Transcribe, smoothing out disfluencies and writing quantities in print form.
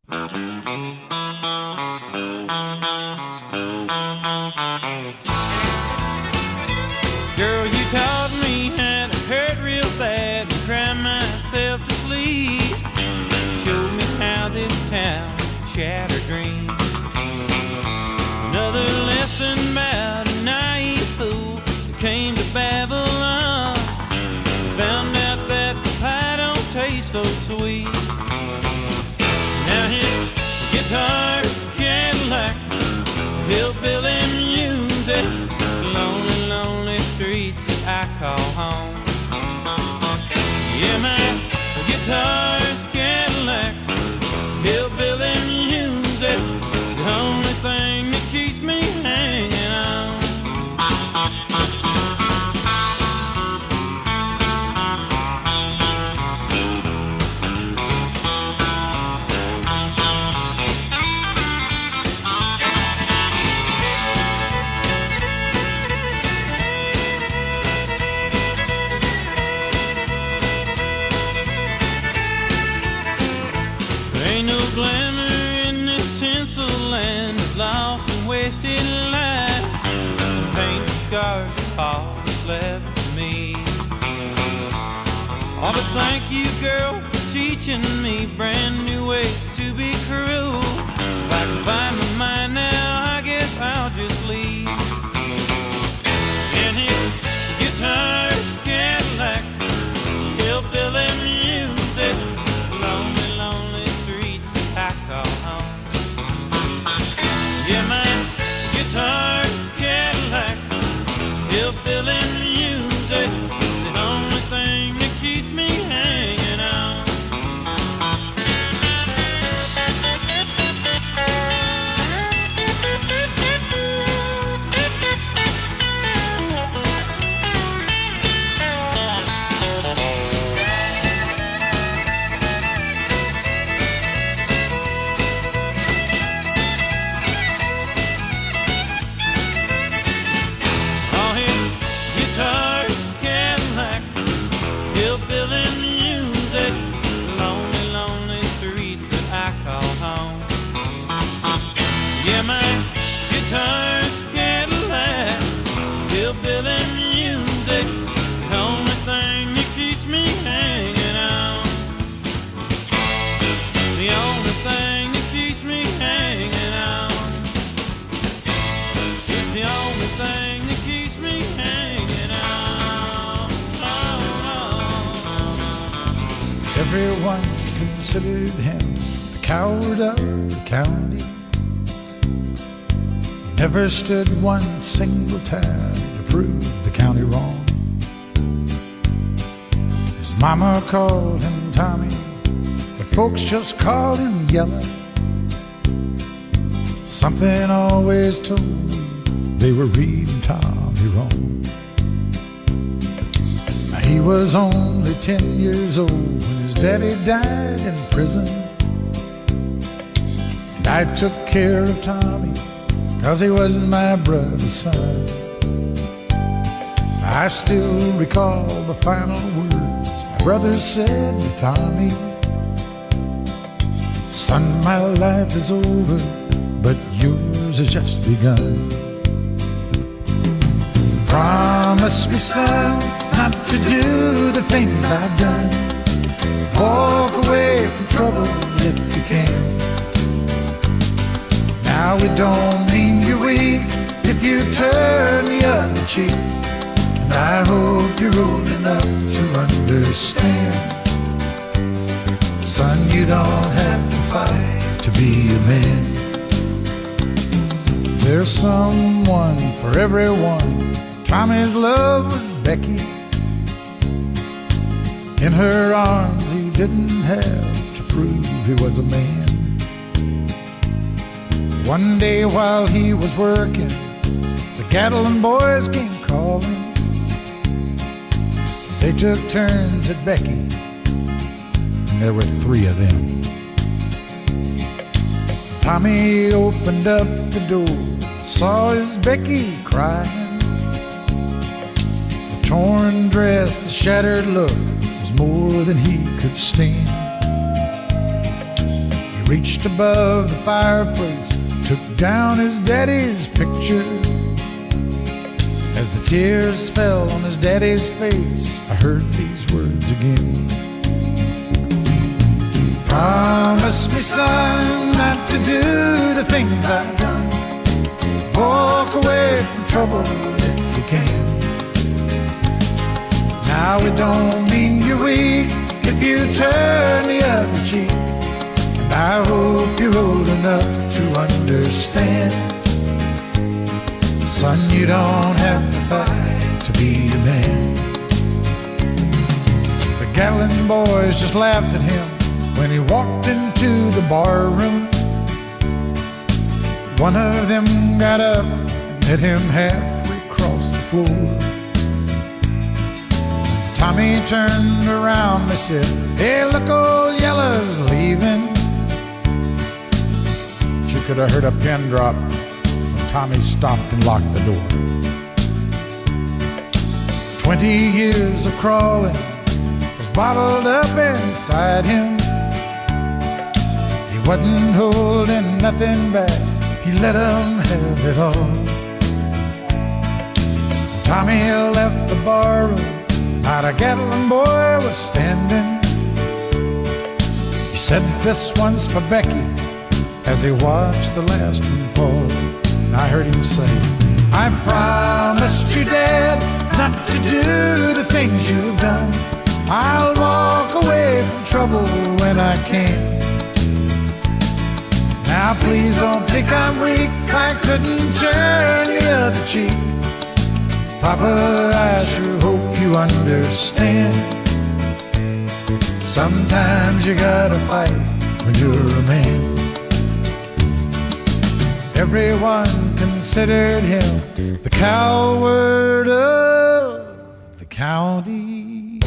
Girl, you taught me how to hurt real bad and cry myself to sleep. Showed me how this town shattered dreams. Another lesson about a naive fool who came to Babylon. Found out that the pie don't taste so sweet. Now his guitar's Cadillacs, hillbilly music, lonely, lonely streets that I call home. Yeah, my guitar's Cadillacs, hillbilly music, the only thing that keeps me hanging on. Ain't no glamour in this tinsel land of lost and wasted lives. Pain and scars are all that's left for me. Oh, but thank you, girl, for teaching me brand new ways to be cruel. If I can find my mind now, I guess I'll just leave. And his guitar's Cadillacs, hillbilly music, lonely, lonely streets I call home. Yeah, my guitar's Cadillacs, hillbilly music, the only thing that keeps me hanging on. All his guitars, Cadillacs, hillbilly music, lonely, lonely streets that I call home. Yeah, my guitar's Cadillacs, hillbilly music, the only thing that keeps me hanging on. It's the only thing that keeps me hanging on. It's the only thing that keeps me hanging on. Everyone considered him the coward of the county. Never stood one single time to prove the county wrong. His mama called him Tommy, but folks just called him Yellow. Something always told me they were reading Tommy wrong. Now, he was only 10 years old when his daddy died in prison. And I took care of Tommy 'cause he was my brother's son. I still recall the final words my brother said to Tommy. Son, my life is over, but yours has just begun. Promise me, son, not to do the things I've done. Walk away from trouble if you can. Now it don't mean you're weak if you turn the other cheek. And I hope you're old enough to understand. Son, you don't have to fight to be a man. There's someone for everyone. Tommy's love was Becky. In her arms he didn't have to prove he was a man. One day while he was working, the Gatlin boys came calling. They took turns at Becky, and there were 3 of them. Tommy opened up the door, saw his Becky crying. The torn dress, the shattered look was more than he could stand. He Reached above the fireplace, took down his daddy's picture. As the tears fell on his daddy's face, I heard these words again. Promise me, son, not to do the things I've done. Walk away from trouble if you can. Now it don't mean you're weak if you turn the other cheek. And I hope you're old enough to understand. Son, you don't have to fight to be a man. The Gatlin boys just laughed at him when he walked into the bar room. One of them got up and met him halfway across the floor. Tommy turned around, they said, "Hey, look, old Yella's leaving." But you could have heard a pin drop when Tommy stopped and locked the door. 20 years of crawling was bottled up inside him. He wasn't holding nothing back, he let 'em have it all. Tommy left the bar room, not a Gatlin boy was standing. He said, "This one's for Becky," as he watched the last one fall. And I heard him say, "I promised you, Dad, not to do the things you've done. I'll walk away from trouble when I can. Now please don't think I'm weak, I couldn't turn the other cheek. Papa, I sure hope you understand. Sometimes you gotta fight when you're a man." Everyone considered him the coward of the county.